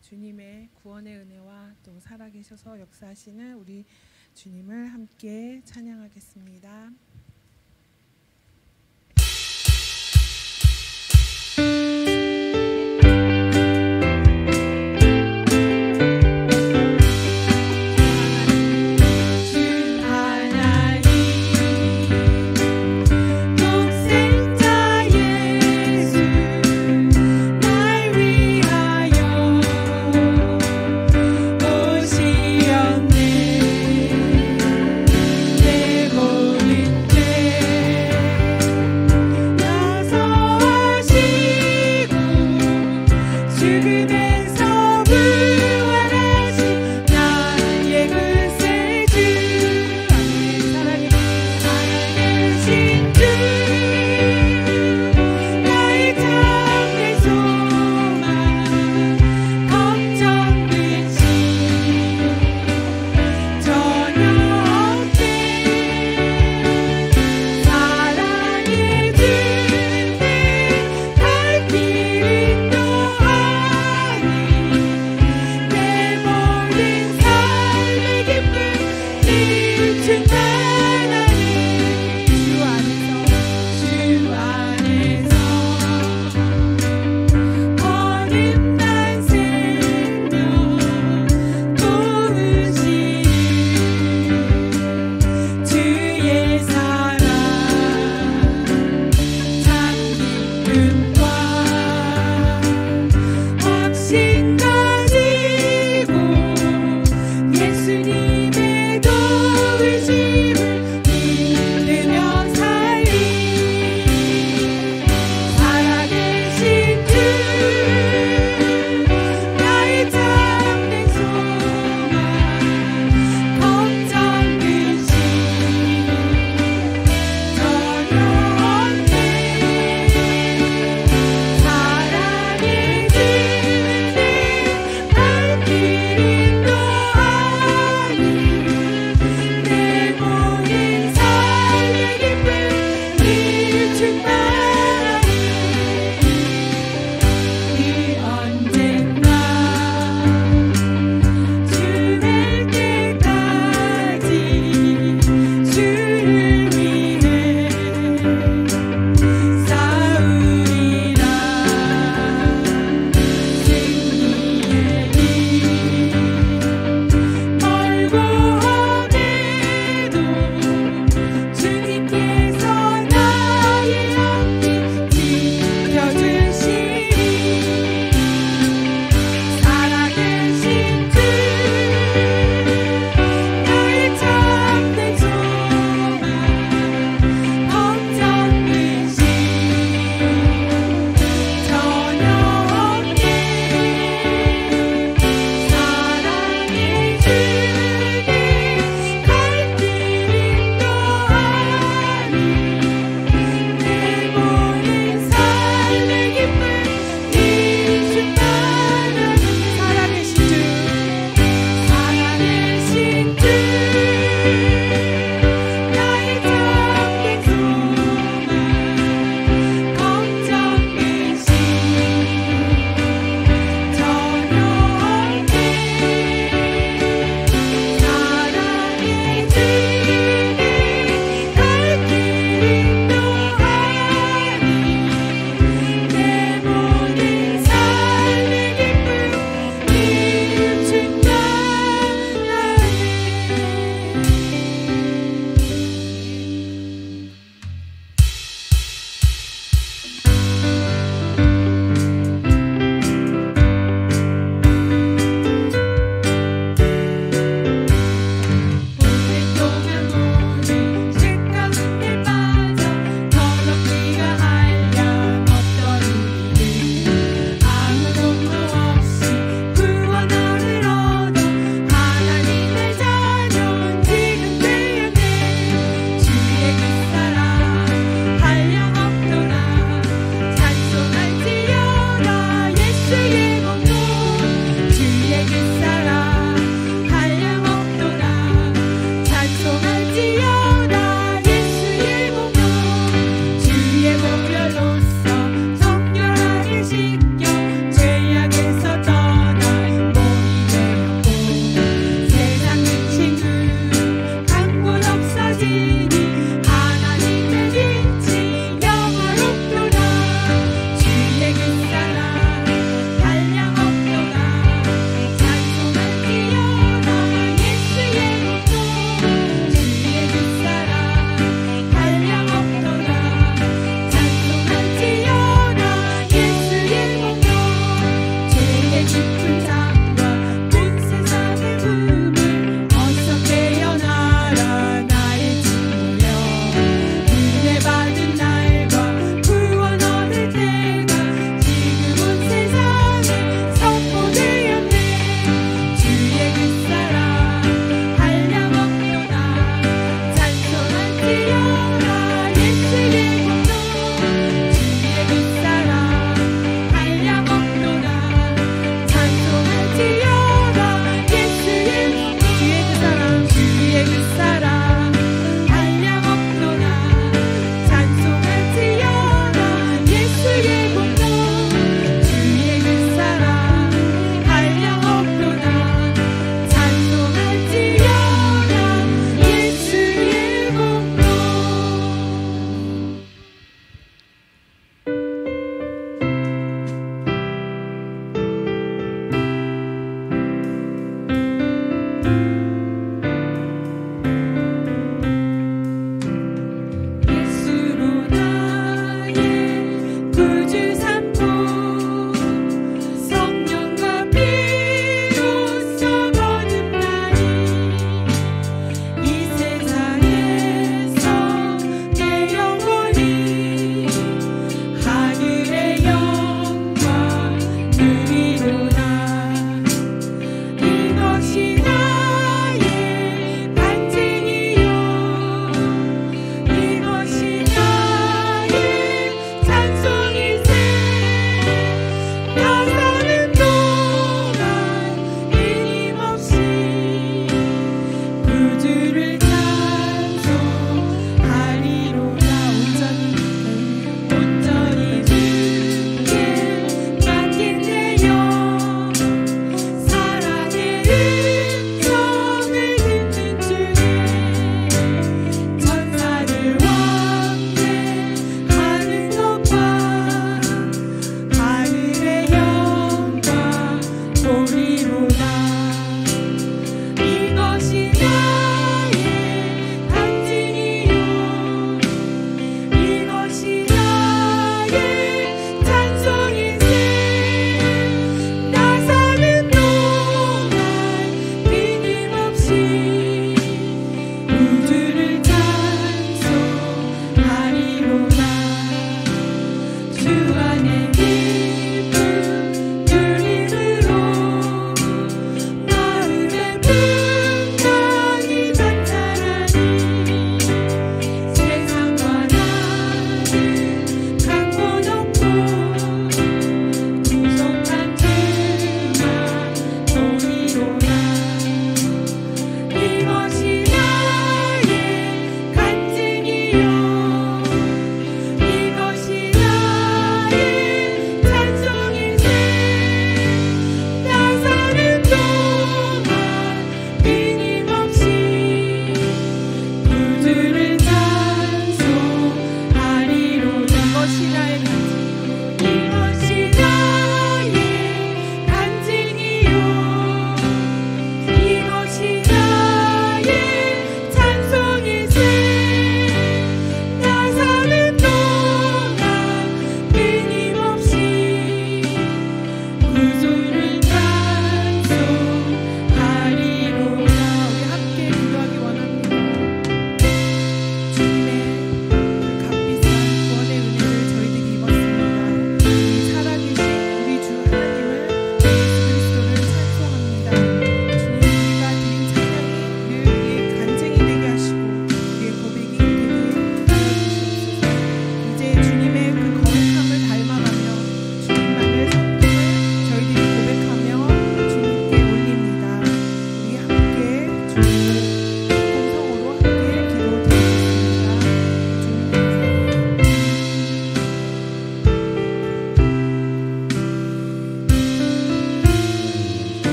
주님의 구원의 은혜와 또 살아계셔서 역사하시는 우리 주님을 함께 찬양하겠습니다. 오시었네 내 모든 죄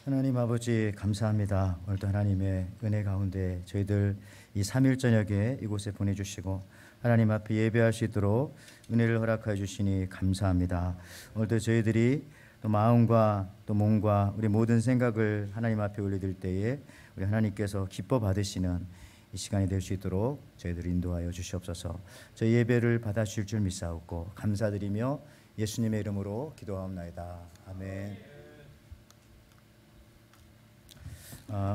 하나님 아버지 감사합니다. 오늘도 하나님의 은혜 가운데 저희들 이 3일 저녁에 이곳에 보내주시고 하나님 앞에 예배할 수 있도록 은혜를 허락하여 주시니 감사합니다. 오늘도 저희들이 또 마음과 또 몸과 우리 모든 생각을 하나님 앞에 올려드릴 때에 우리 하나님께서 기뻐 받으시는 이 시간이 될 수 있도록 저희들을 인도하여 주시옵소서. 저희 예배를 받아주실 줄 믿사옵고 감사드리며 예수님의 이름으로 기도하옵나이다. 아멘.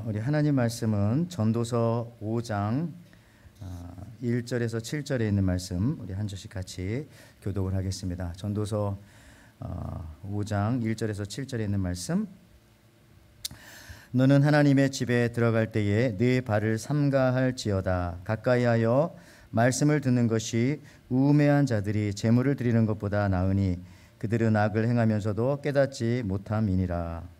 우리 하나님 말씀은 전도서 5장 1절에서 7절에 있는 말씀 우리 한 절씩 같이 교독을 하겠습니다. 전도서 5장 1절에서 7절에 있는 말씀. 너는 하나님의 집에 들어갈 때에 네 발을 삼가할지어다. 가까이하여 말씀을 듣는 것이 우매한 자들이 제물을 드리는 것보다 나으니 그들은 악을 행하면서도 깨닫지 못함이니라.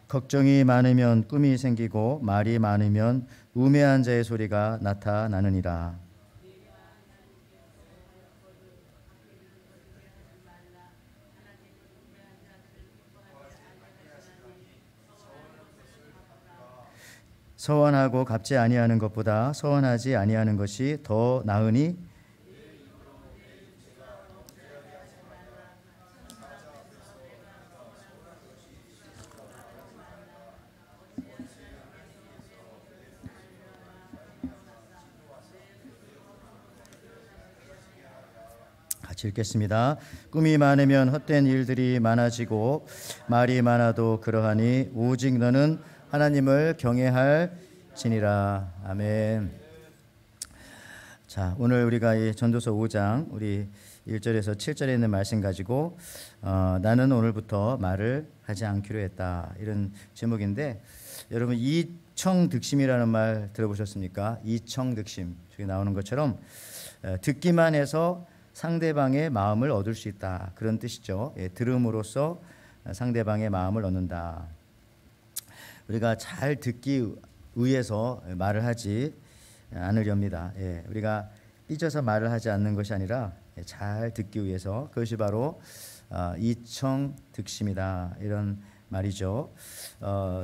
걱정이 많으면 꿈이 생기고 말이 많으면 우매한 자의 소리가 나타나느니라. 서원하고 갚지 아니하는 것보다 서원하지 아니하는 것이 더 나으니 같이 읽겠습니다. 꿈이 많으면 헛된 일들이 많아지고 말이 많아도 그러하니 오직 너는 하나님을 경외할지니라. 아멘. 자, 오늘 우리가 이 전도서 5장 우리 1절에서 7절에 있는 말씀 가지고 나는 오늘부터 말을 하지 않기로 했다, 이런 제목인데, 여러분 이청득심이라는 말 들어보셨습니까? 이청득심, 저기 나오는 것처럼 듣기만 해서 상대방의 마음을 얻을 수 있다, 그런 뜻이죠. 들음으로써 상대방의 마음을 얻는다. 우리가 잘 듣기 위해서 말을 하지 않으렵니다. 우리가 삐져서 말을 하지 않는 것이 아니라 잘 듣기 위해서, 그것이 바로 이청득심이다, 이런 말이죠.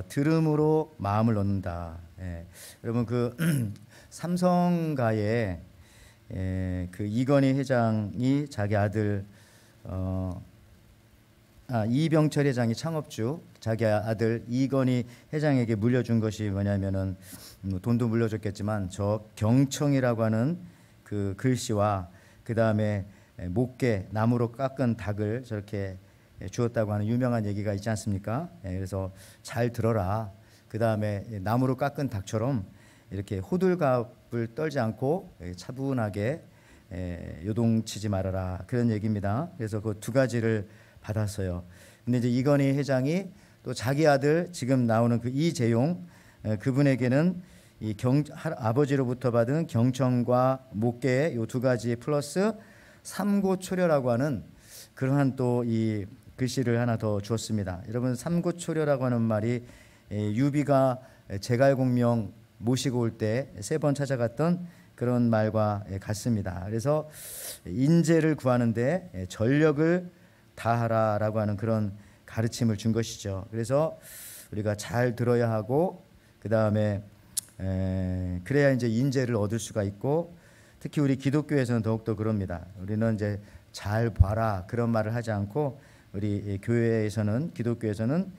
들음으로 마음을 얻는다. 여러분 그 삼성가에 그 이건희 회장이 자기 아들 이병철 회장이 창업주 자기 아들 이건희 회장에게 물려준 것이 뭐냐면은 돈도 물려줬겠지만 저 경청이라고 하는 그 글씨와 그 다음에 목게 나무로 깎은 닭을 저렇게 주었다고 하는 유명한 얘기가 있지 않습니까? 그래서 잘 들어라. 그 다음에 나무로 깎은 닭처럼 이렇게 호들갑을 떨지 않고 차분하게 요동치지 말아라, 그런 얘기입니다. 그래서 그 두 가지를 받았어요. 근데 이제 이건희 회장이 또 자기 아들 지금 나오는 그 이재용 그분에게는 이 아버지로부터 받은 경청과 목계 요 두 가지 플러스 삼고초려라고 하는 그러한 또 이 글씨를 하나 더 주었습니다. 여러분 삼고초려라고 하는 말이 유비가 제갈공명 모시고 올 때 3번 찾아갔던 그런 말과 같습니다. 그래서 인재를 구하는데 전력을 다하라라고 하는 그런 가르침을 준 것이죠. 그래서 우리가 잘 들어야 하고 그 다음에 그래야 이제 인재를 얻을 수가 있고, 특히 우리 기독교에서는 더욱더 그럽니다. 우리는 이제 잘 봐라 그런 말을 하지 않고 우리 교회에서는, 기독교에서는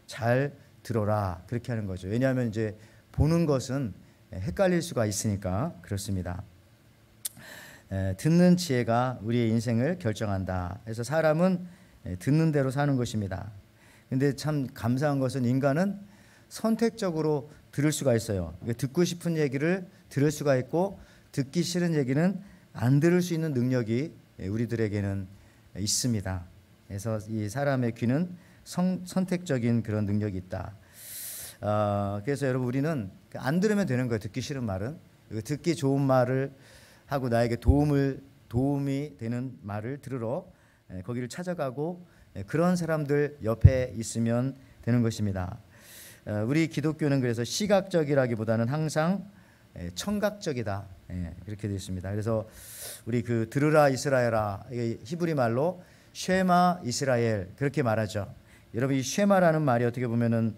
잘 들어라 그렇게 하는 거죠. 왜냐하면 이제 보는 것은 헷갈릴 수가 있으니까 그렇습니다. 듣는 지혜가 우리의 인생을 결정한다. 그래서 사람은 듣는 대로 사는 것입니다. 근데 참 감사한 것은 인간은 선택적으로 들을 수가 있어요. 듣고 싶은 얘기를 들을 수가 있고 듣기 싫은 얘기는 안 들을 수 있는 능력이 우리들에게는 있습니다. 그래서 이 사람의 귀는 선택적인 그런 능력이 있다. 그래서 여러분 우리는 안 들으면 되는 거예요. 듣기 싫은 말은. 듣기 좋은 말을 하고 나에게 도움이 되는 말을 들으러 거기를 찾아가고 그런 사람들 옆에 있으면 되는 것입니다. 우리 기독교는 그래서 시각적이라기보다는 항상 청각적이다. 이렇게 되어 있습니다. 그래서 우리 그 들으라 이스라엘아, 이게 히브리 말로 쉐마 이스라엘 그렇게 말하죠. 여러분 이 쉐마라는 말이 어떻게 보면은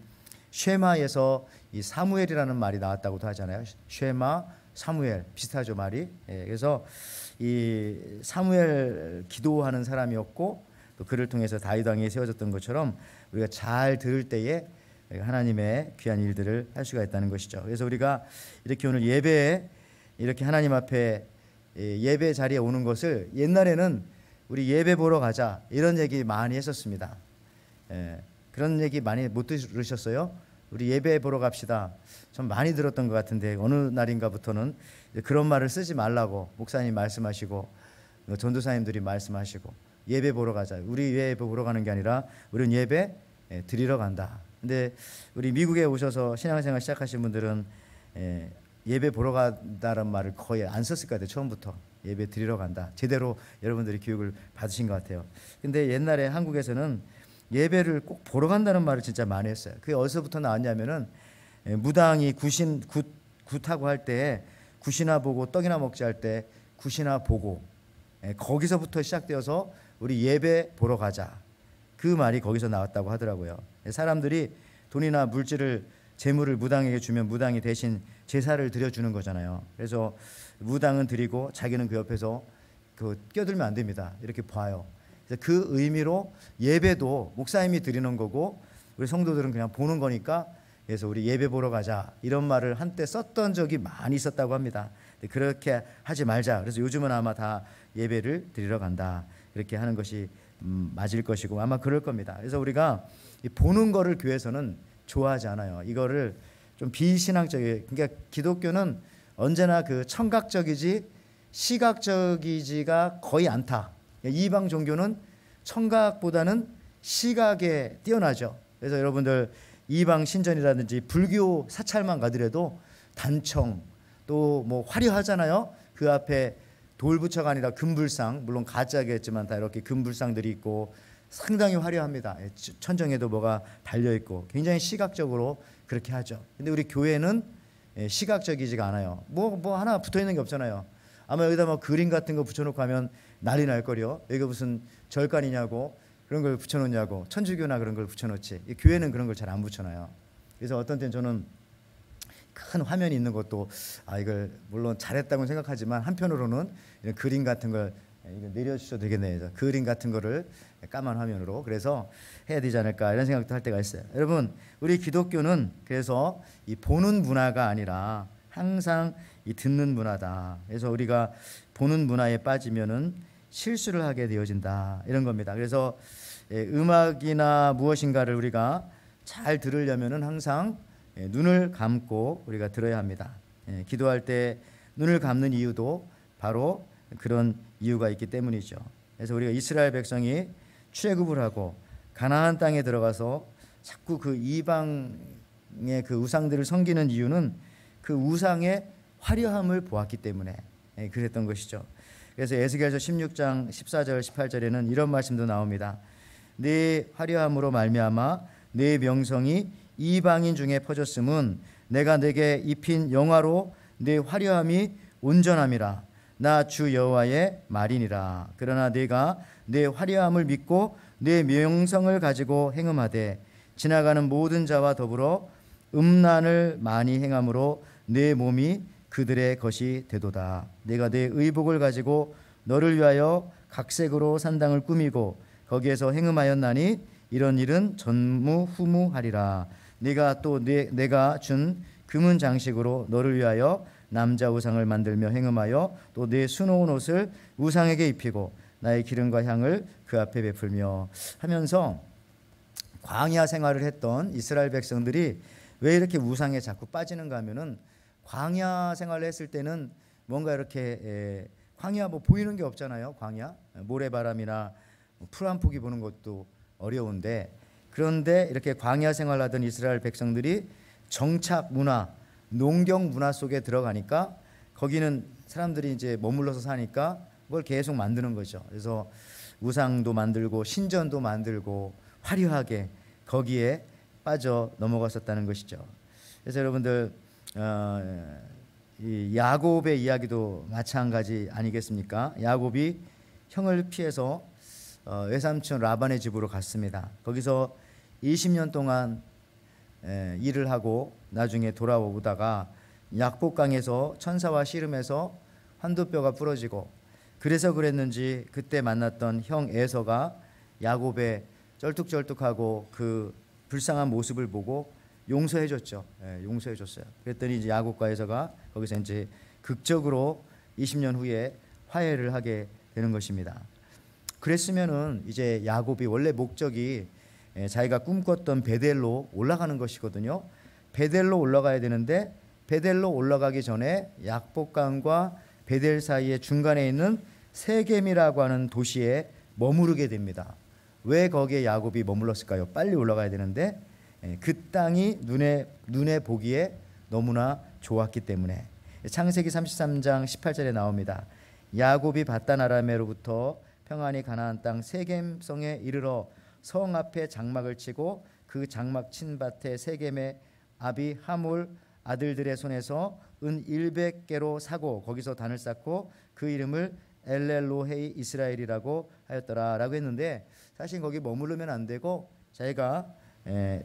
쉐마에서 이 사무엘이라는 말이 나왔다고도 하잖아요. 쉐마 사무엘 비슷하죠 말이. 그래서 이 사무엘 기도하는 사람이었고 또 그를 통해서 다윗 왕이 세워졌던 것처럼 우리가 잘 들을 때에 하나님의 귀한 일들을 할 수가 있다는 것이죠. 그래서 우리가 이렇게 오늘 예배에 이렇게 하나님 앞에 예배 자리에 오는 것을 옛날에는 우리 예배 보러 가자 이런 얘기 많이 했었습니다. 그런 얘기 많이 못 들으셨어요? 우리 예배 보러 갑시다. 좀 많이 들었던 것 같은데 어느 날인가부터는 그런 말을 쓰지 말라고 목사님 말씀하시고 전도사님들이 말씀하시고 예배 보러 가자. 우리 예배 보러 가는 게 아니라 우리는 예배 드리러 간다. 근데 우리 미국에 오셔서 신앙생활 시작하신 분들은 예배 보러 간다는 말을 거의 안 썼을 것 같아요. 처음부터 예배 드리러 간다. 제대로 여러분들이 교육을 받으신 것 같아요. 근데 옛날에 한국에서는 예배를 꼭 보러 간다는 말을 진짜 많이 했어요. 그게 어디서부터 나왔냐면은 무당이 굿하고 할 때 굿이나 보고 떡이나 먹지 할 때 굿이나 보고 거기서부터 시작되어서 우리 예배 보러 가자. 그 말이 거기서 나왔다고 하더라고요. 사람들이 돈이나 물질을 재물을 무당에게 주면 무당이 대신 제사를 드려주는 거잖아요. 그래서 무당은 드리고 자기는 그 옆에서 껴들면 안 됩니다. 이렇게 봐요. 그래서 그 의미로 예배도 목사님이 드리는 거고 우리 성도들은 그냥 보는 거니까 그래서 우리 예배 보러 가자 이런 말을 한때 썼던 적이 많이 있었다고 합니다. 그렇게 하지 말자. 그래서 요즘은 아마 다 예배를 드리러 간다. 그렇게 하는 것이 맞을 것이고 아마 그럴 겁니다. 그래서 우리가 보는 거를 교회에서는 좋아하지 않아요. 이거를 좀 비신앙적이에요. 그러니까 기독교는 언제나 그 청각적이지 시각적이지가 거의 않다. 이방 종교는 청각보다는 시각에 뛰어나죠. 그래서 여러분들 이방 신전이라든지 불교 사찰만 가더라도 단청 또 뭐 화려하잖아요. 그 앞에 돌부처가 아니라 금불상, 물론 가짜겠지만 다 이렇게 금불상들이 있고 상당히 화려합니다. 천정에도 뭐가 달려 있고 굉장히 시각적으로 그렇게 하죠. 근데 우리 교회는 시각적이지가 않아요. 뭐 하나 붙어 있는 게 없잖아요. 아마 여기다 뭐 그림 같은 거 붙여놓고 하면 난리 날 거요. 여기가 무슨 절간이냐고 그런 걸 붙여놓냐고 천주교나 그런 걸 붙여놓지. 교회는 그런 걸 잘 안 붙여놔요. 그래서 어떤 때는 저는 큰 화면이 있는 것도 이걸 물론 잘했다고 생각하지만 한편으로는 이런 그림 같은 걸 이거 내려주셔도 되겠네요. 그림 같은 거를 까만 화면으로 그래서 해야 되지 않을까 이런 생각도 할 때가 있어요. 여러분 우리 기독교는 그래서 이 보는 문화가 아니라 항상 이 듣는 문화다. 그래서 우리가 보는 문화에 빠지면은 실수를 하게 되어진다 이런 겁니다. 그래서 음악이나 무엇인가를 우리가 잘 들으려면은 항상 눈을 감고 우리가 들어야 합니다. 기도할 때 눈을 감는 이유도 바로 그런 이유가 있기 때문이죠. 그래서 우리가 이스라엘 백성이 출애굽을 하고 가나안 땅에 들어가서 자꾸 그 이방의 그 우상들을 섬기는 이유는 그 우상의 화려함을 보았기 때문에 그랬던 것이죠. 그래서 에스겔서 16장 14절 18절에는 이런 말씀도 나옵니다. 네 화려함으로 말미암아 네 명성이 이방인 중에 퍼졌음은 내가 내게 입힌 영화로 네 화려함이 온전함이라. 나 주 여호와의 말이니라. 그러나 네가 내 화려함을 믿고 내 명성을 가지고 행음하되 지나가는 모든 자와 더불어 음란을 많이 행함으로 내 몸이 그들의 것이 되도다. 내가 내 의복을 가지고 너를 위하여 각색으로 산당을 꾸미고 거기에서 행음하였나니 이런 일은 전무후무하리라. 네가 또 내가 준 금은 장식으로 너를 위하여 남자 우상을 만들며 행음하여 또 내 수놓은 옷을 우상에게 입히고 나의 기름과 향을 그 앞에 베풀며 하면서 광야 생활을 했던 이스라엘 백성들이 왜 이렇게 우상에 자꾸 빠지는가 하면은 광야 생활을 했을 때는 뭔가 이렇게 광야 뭐 보이는 게 없잖아요. 광야 모래바람이나 풀 한 포기 보는 것도 어려운데 그런데 이렇게 광야 생활하던 이스라엘 백성들이 정착 문화, 농경 문화 속에 들어가니까 거기는 사람들이 이제 머물러서 사니까 그걸 계속 만드는 거죠. 그래서 우상도 만들고 신전도 만들고 화려하게 거기에 빠져 넘어갔었다는 것이죠. 그래서 여러분들 이 야곱의 이야기도 마찬가지 아니겠습니까? 야곱이 형을 피해서 외삼촌 라반의 집으로 갔습니다. 거기서 20년 동안 일을 하고 나중에 돌아오다가 약복강에서 천사와 씨름해서 환도뼈가 부러지고, 그래서 그랬는지 그때 만났던 형 에서가 야곱의 쩔뚝쩔뚝하고 그 불쌍한 모습을 보고 용서해줬죠. 용서해줬어요. 그랬더니 이제 야곱과 에서가 거기서 이제 극적으로 20년 후에 화해를 하게 되는 것입니다. 그랬으면은 이제 야곱이 원래 목적이 자기가 꿈꿨던 베델로 올라가는 것이거든요. 베델로 올라가야 되는데 베델로 올라가기 전에 약복강과 베델 사이의 중간에 있는 세겜이라고 하는 도시에 머무르게 됩니다. 왜 거기에 야곱이 머물렀을까요? 빨리 올라가야 되는데 그 땅이 눈에 보기에 너무나 좋았기 때문에. 창세기 33장 18절에 나옵니다. 야곱이 밧단 아람에로부터 평안히 가나안 땅 세겜성에 이르러 성 앞에 장막을 치고 그 장막 친 밭에 세겜의 아비 하몰 아들들의 손에서 은 100개로 사고 거기서 단을 쌓고 그 이름을 엘렐로헤이 이스라엘이라고 하였더라라고 했는데, 사실 거기 머무르면 안 되고 자기가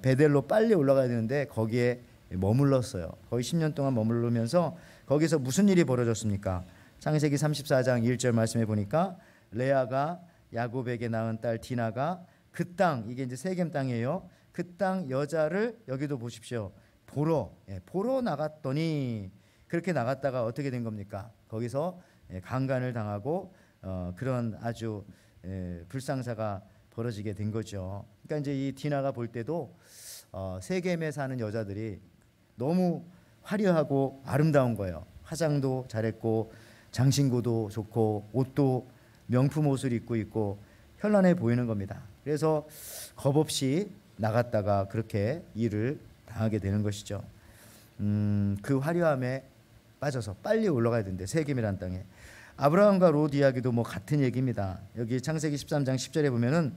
베델로 빨리 올라가야 되는데 거기에 머물렀어요. 거의 10년 동안 머무르면서 거기서 무슨 일이 벌어졌습니까? 창세기 34장 1절 말씀해 보니까 레아가 야곱에게 낳은 딸 디나가 그 땅, 이게 이제 세겜 땅이에요. 그 땅 여자를, 여기도 보십시오, 보러 나갔더니, 그렇게 나갔다가 어떻게 된 겁니까? 거기서 강간을 당하고 그런 아주 불상사가 벌어지게 된 거죠. 그러니까 이제 이 디나가 볼 때도 세겜에 사는 여자들이 너무 화려하고 아름다운 거예요. 화장도 잘했고 장신구도 좋고 옷도 명품 옷을 입고 있고 현란해 보이는 겁니다. 그래서 겁없이 나갔다가 그렇게 일을 당하게 되는 것이죠. 그 화려함에 빠져서 빨리 올라가야 되는데 세겜이라는 땅에. 아브라함과 롯 이야기도 뭐 같은 얘기입니다. 여기 창세기 13장 10절에 보면은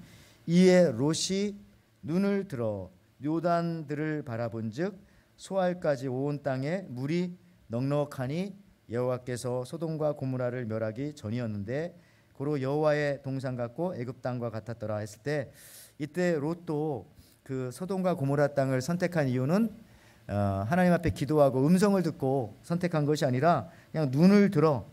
이에 롯이 눈을 들어 요단들을 바라본즉 소알까지 온 땅에 물이 넉넉하니 여호와께서 소돔과 고모라를 멸하기 전이었는데 고로 여호와의 동산 같고 애굽 땅과 같았더라 했을 때, 이때 롯도 그 소돔과 고모라 땅을 선택한 이유는 하나님 앞에 기도하고 음성을 듣고 선택한 것이 아니라 그냥 눈을 들어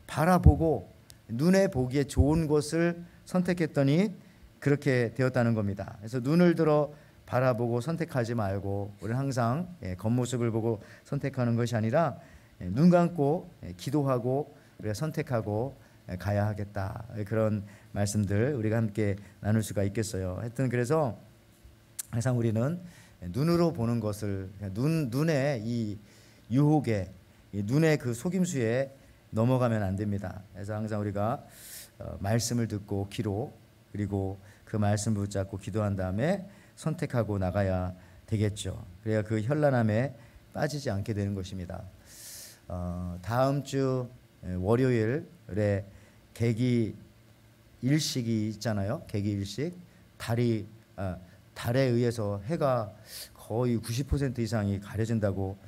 바라보고 눈에 보기에 좋은 곳을 선택했더니 그렇게 되었다는 겁니다. 그래서 눈을 들어 바라보고 선택하지 말고 우리는 항상 겉모습을 보고 선택하는 것이 아니라 눈 감고 기도하고 우리가 선택하고 가야 하겠다. 그런 말씀들 우리가 함께 나눌 수가 있겠어요. 하여튼 그래서 항상 우리는 눈으로 보는 것을, 눈의 이 유혹에, 눈의 그 속임수에 넘어가면 안 됩니다. 그래서 항상 우리가 말씀을 듣고 기로, 그리고 그 말씀 붙잡고 기도한 다음에 선택하고 나가야 되겠죠. 그래야 그 현란함에 빠지지 않게 되는 것입니다. 다음 주 월요일에 계기 일식이 있잖아요. 계기 일식. 달에 의해서 해가 거의 90% 이상이 가려진다고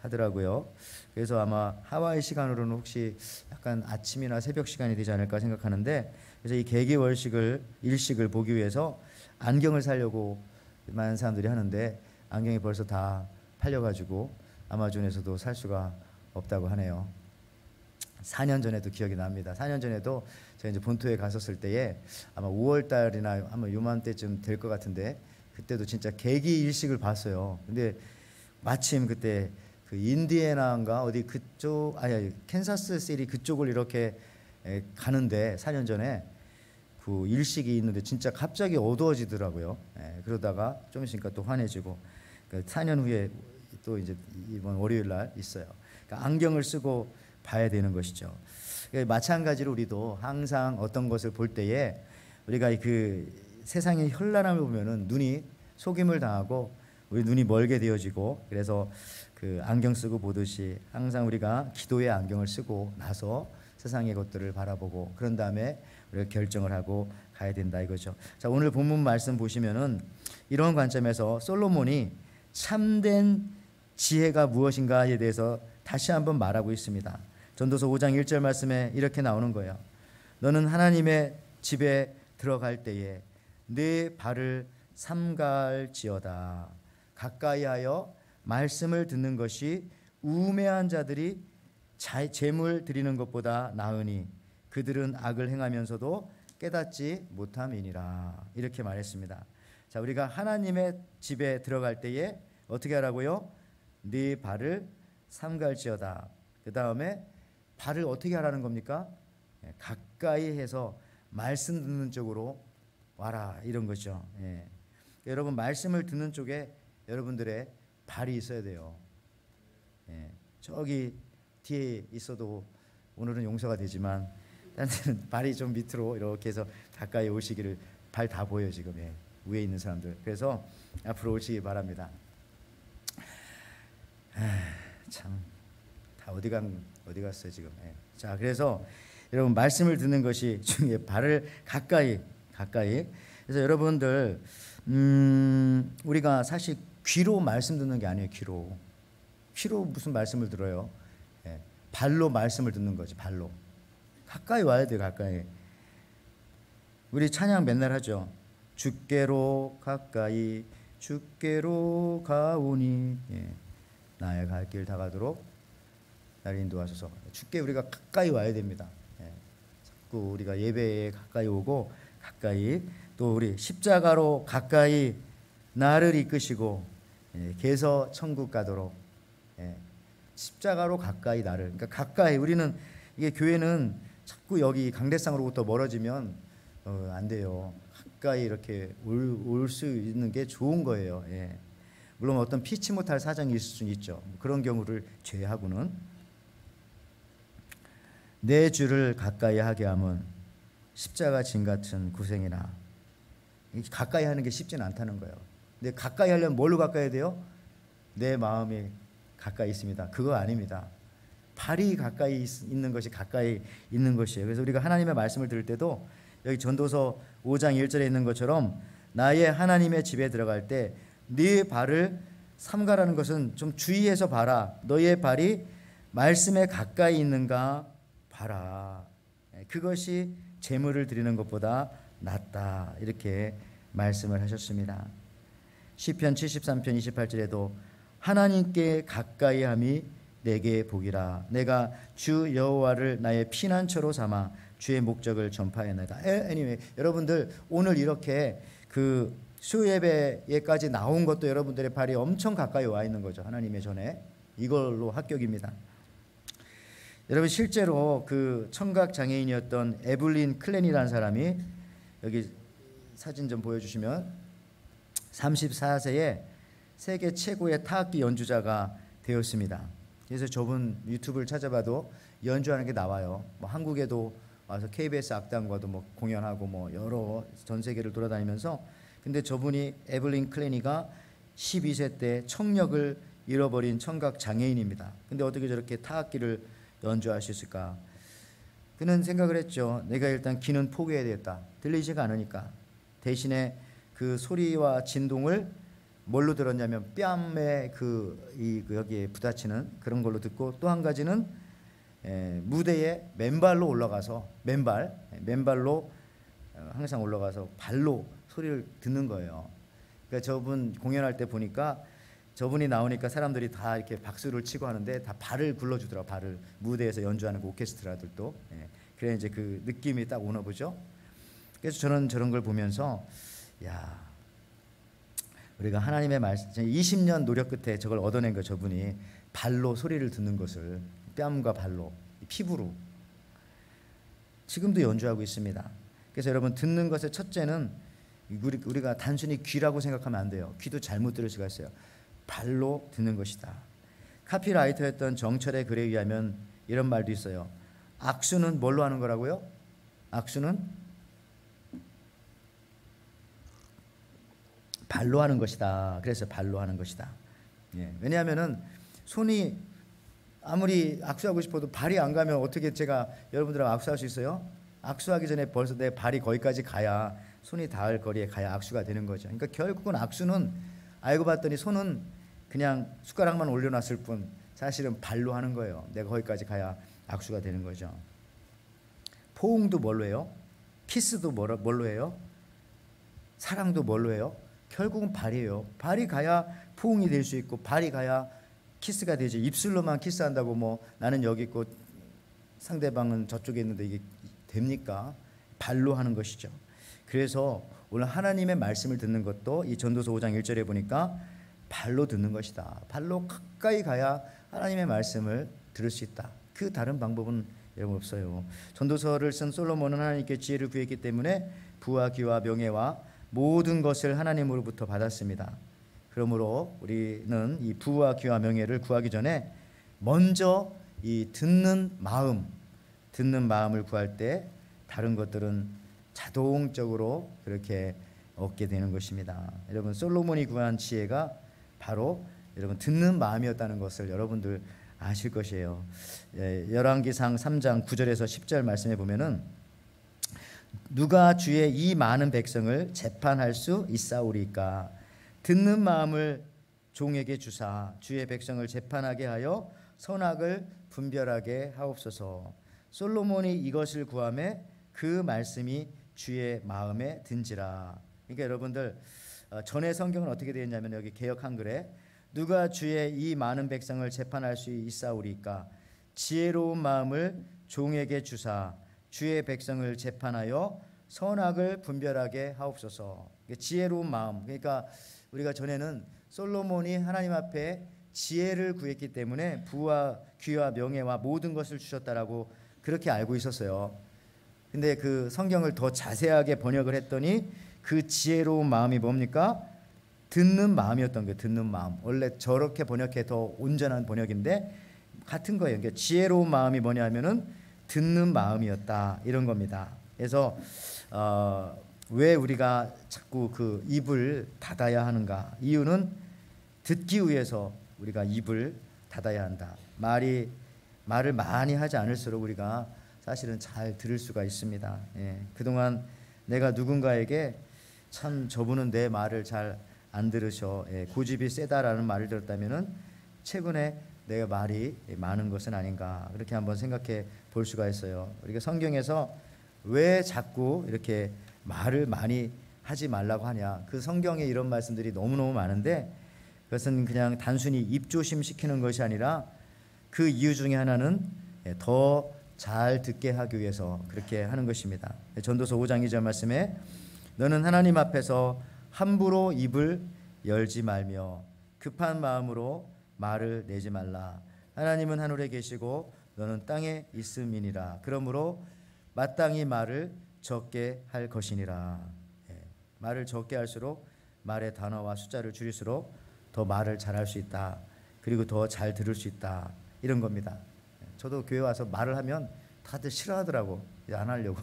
하더라고요. 그래서 아마 하와이 시간으로는 혹시 약간 아침이나 새벽 시간이 되지 않을까 생각하는데, 그래서 이 계기 일식을 보기 위해서 안경을 사려고 많은 사람들이 하는데 안경이 벌써 다 팔려가지고 아마존에서도 살 수가 없다고 하네요. 4년 전에도 기억이 납니다. 4년 전에도 제가 이제 본토에 갔었을 때에 아마 5월 달이나 아마 요맘때쯤 될 것 같은데, 그때도 진짜 계기 일식을 봤어요. 근데 마침 그때 그 인디애나인가 어디 그쪽, 캔사스 시티 그쪽을 이렇게 가는데 4년 전에 그 일식이 있는데 진짜 갑자기 어두워지더라고요. 그러다가 좀 있으니까 또 환해지고, 그러니까 4년 후에 또 이제 이번 월요일 날 있어요. 그러니까 안경을 쓰고 봐야 되는 것이죠. 마찬가지로 우리도 항상 어떤 것을 볼 때에 우리가 그 세상의 현란함을 보면은 눈이 속임을 당하고 우리 눈이 멀게 되어지고, 그래서 그 안경 쓰고 보듯이 항상 우리가 기도의 안경을 쓰고 나서 세상의 것들을 바라보고, 그런 다음에 우리가 결정을 하고 가야 된다 이거죠. 자, 오늘 본문 말씀 보시면은 이런 관점에서 솔로몬이 참된 지혜가 무엇인가에 대해서 다시 한번 말하고 있습니다. 전도서 5장 1절 말씀에 이렇게 나오는 거예요. 너는 하나님의 집에 들어갈 때에 네 발을 삼갈지어다. 가까이하여 말씀을 듣는 것이 우매한 자들이 재물 드리는 것보다 나으니 그들은 악을 행하면서도 깨닫지 못함이니라. 이렇게 말했습니다. 자, 우리가 하나님의 집에 들어갈 때에 어떻게 하라고요? 네 발을 삼갈지어다. 그 다음에 발을 어떻게 하라는 겁니까? 가까이 해서 말씀 듣는 쪽으로 와라 이런 거죠. 예. 여러분 말씀을 듣는 쪽에 여러분들의 발이 있어야 돼요. 예. 저기 뒤에 있어도 오늘은 용서가 되지만 딴 데는 발이 좀 밑으로 이렇게 해서 가까이 오시기를. 발 다 보여 지금. 예. 위에 있는 사람들. 그래서 앞으로 오시기 바랍니다. 참 다 어디 갔어요 지금. 예. 자, 그래서 여러분 말씀을 듣는 것이 중요해. 발을 가까이. 그래서 여러분들 우리가 사실 귀로 말씀 듣는 게 아니에요. 귀로 무슨 말씀을 들어요? 예. 발로 말씀을 듣는 거지. 발로 가까이 와야 돼요. 가까이. 우리 찬양 맨날 하죠. 주께로 가까이 주께로 가오니. 예. 나의 갈 길 다 가도록 나를 인도하소서. 주께 우리가 가까이 와야 됩니다. 예. 자꾸 우리가 예배에 가까이 오고 가까이 또 우리 십자가로 가까이 나를 이끄시고 개서 천국 가도록. 예. 십자가로 가까이 나를. 그러니까 가까이. 우리는 이게 교회는 자꾸 여기 강대상으로부터 멀어지면 안 돼요. 가까이 이렇게 올 수 있는 게 좋은 거예요. 예. 물론 어떤 피치 못할 사정이 있을 수는 있죠. 그런 경우를 제외하고는 내 주를 가까이 하게 하면 십자가 짐 같은 고생이나. 가까이 하는 게 쉽지는 않다는 거예요. 근데 가까이 하려면 뭘로 가까이 해야 돼요? 내 마음이 가까이 있습니다. 그거 아닙니다. 발이 가까이 있는 것이 가까이 있는 것이에요. 그래서 우리가 하나님의 말씀을 들을 때도 여기 전도서 5장 1절에 있는 것처럼 나의 하나님의 집에 들어갈 때 네 발을 삼가라는 것은 좀 주의해서 봐라. 너의 발이 말씀에 가까이 있는가 봐라. 그것이 제물을 드리는 것보다 낫다. 이렇게 말씀을 하셨습니다. 시편 73편 28절에도 하나님께 가까이함이 내게 복이라. 내가 주 여호와를 나의 피난처로 삼아 주의 목적을 전파해내다. anyway, 여러분들 오늘 이렇게 그 수요예배에까지 나온 것도 여러분들의 발이 엄청 가까이 와 있는 거죠. 하나님의 전에. 이걸로 합격입니다. 여러분 실제로 그 청각 장애인이었던 에블린 클랜이라는 사람이 여기 사진 좀 보여주시면 34세에 세계 최고의 타악기 연주자가 되었습니다. 그래서 저분 유튜브를 찾아봐도 연주하는 게 나와요. 뭐 한국에도 와서 KBS 악단과도 뭐 공연하고 뭐 여러 전 세계를 돌아다니면서. 근데 저분이 에블린 클래니가 12세 때 청력을 잃어버린 청각 장애인입니다. 근데 어떻게 저렇게 타악기를 연주할 수 있을까? 그는 생각을 했죠. 내가 일단 귀는 포기해야 되겠다. 들리지가 않으니까. 대신에 그 소리와 진동을 뭘로 들었냐면 뺨에 여기에 부딪히는 그런 걸로 듣고, 또 한 가지는 무대에 맨발로 올라가서 맨발로 항상 올라가서 발로 소리를 듣는 거예요. 그러니까 저분 공연할 때 보니까 저분이 나오니까 사람들이 다 이렇게 박수를 치고 하는데 다 발을 굴러주더라고. 발을. 무대에서 연주하는 그 오케스트라들도. 그래 이제 그 느낌이 딱 오나 보죠. 그래서 저는 저런 걸 보면서 야, 우리가 하나님의 말씀 20년 노력 끝에 저걸 얻어낸 거. 저분이 발로 소리를 듣는 것을, 뺨과 발로, 피부로 지금도 연주하고 있습니다. 그래서 여러분 듣는 것의 첫째는 우리가 단순히 귀라고 생각하면 안 돼요. 귀도 잘못 들을 수가 있어요. 발로 듣는 것이다. 카피라이터였던 정철의 글에 의하면 이런 말도 있어요. 악수는 뭘로 하는 거라고요? 악수는 발로 하는 것이다. 그래서 발로 하는 것이다. 왜냐하면은 손이 아무리 악수하고 싶어도 발이 안 가면 어떻게 제가 여러분들하고 악수할 수 있어요? 악수하기 전에 벌써 내 발이 거기까지 가야, 손이 닿을 거리에 가야 악수가 되는 거죠. 그러니까 결국은 악수는 알고 봤더니 손은 그냥 숟가락만 올려놨을 뿐 사실은 발로 하는 거예요. 내가 거기까지 가야 악수가 되는 거죠. 포옹도 뭘로 해요? 키스도 뭘로 해요? 사랑도 뭘로 해요? 결국은 발이에요. 발이 가야 포옹이 될 수 있고 발이 가야 키스가 되지. 입술로만 키스한다고 뭐 나는 여기 있고 상대방은 저쪽에 있는데 이게 됩니까? 발로 하는 것이죠. 그래서 오늘 하나님의 말씀을 듣는 것도 이 전도서 5장 1절에 보니까 발로 듣는 것이다. 발로 가까이 가야 하나님의 말씀을 들을 수 있다. 그 다른 방법은 여러분 없어요. 전도서를 쓴 솔로몬은 하나님께 지혜를 구했기 때문에 부와 귀와 명예와 모든 것을 하나님으로부터 받았습니다. 그러므로 우리는 이 부와 귀와 명예를 구하기 전에 먼저 이 듣는 마음을 구할 때 다른 것들은 자동적으로 그렇게 얻게 되는 것입니다. 여러분, 솔로몬이 구한 지혜가 바로 여러분 듣는 마음이었다는 것을 여러분들 아실 것이에요. 열왕기상 3장 9절에서 10절 말씀에 보면은 누가 주의 이 많은 백성을 재판할 수 있사오리까? 듣는 마음을 종에게 주사 주의 백성을 재판하게 하여 선악을 분별하게 하옵소서. 솔로몬이 이것을 구하매 그 말씀이 주의 마음에 든지라. 그러니까 여러분들 전에 성경은 어떻게 되어 있냐면 여기 개역 한글에 누가 주의 이 많은 백성을 재판할 수 있사오리까? 지혜로운 마음을 종에게 주사 주의 백성을 재판하여 선악을 분별하게 하옵소서. 지혜로운 마음. 그러니까 우리가 전에는 솔로몬이 하나님 앞에 지혜를 구했기 때문에 부와 귀와 명예와 모든 것을 주셨다라고 그렇게 알고 있었어요. 근데 그 성경을 더 자세하게 번역을 했더니 그 지혜로운 마음이 뭡니까? 듣는 마음이었던 거예요. 듣는 마음. 원래 저렇게 번역해 더 온전한 번역인데 같은 거예요. 그러니까 지혜로운 마음이 뭐냐면은 듣는 마음이었다 이런 겁니다. 그래서 왜 우리가 자꾸 그 입을 닫아야 하는가? 이유는 듣기 위해서 우리가 입을 닫아야 한다. 말을 많이 하지 않을수록 우리가 사실은 잘 들을 수가 있습니다. 그동안 내가 누군가에게 참 저분은 내 말을 잘 안 들으셔, 고집이 세다라는 말을 들었다면은 최근에 내가 말이 많은 것은 아닌가 그렇게 한번 생각해 볼 수가 있어요. 우리가 성경에서 왜 자꾸 이렇게 말을 많이 하지 말라고 하냐? 그 성경에 이런 말씀들이 너무너무 많은데 그것은 그냥 단순히 입조심시키는 것이 아니라 그 이유 중에 하나는 더 잘 듣게 하기 위해서 그렇게 하는 것입니다. 전도서 5장 2절 말씀에 너는 하나님 앞에서 함부로 입을 열지 말며 급한 마음으로 말을 내지 말라. 하나님은 하늘에 계시고 너는 땅에 있음이니라. 그러므로 마땅히 말을 적게 할 것이니라. 말을 적게 할수록 말의 단어와 숫자를 줄일수록 더 말을 잘할 수 있다. 그리고 더 잘 들을 수 있다. 이런 겁니다. 저도 교회 와서 말을 하면 다들 싫어하더라고. 안 하려고.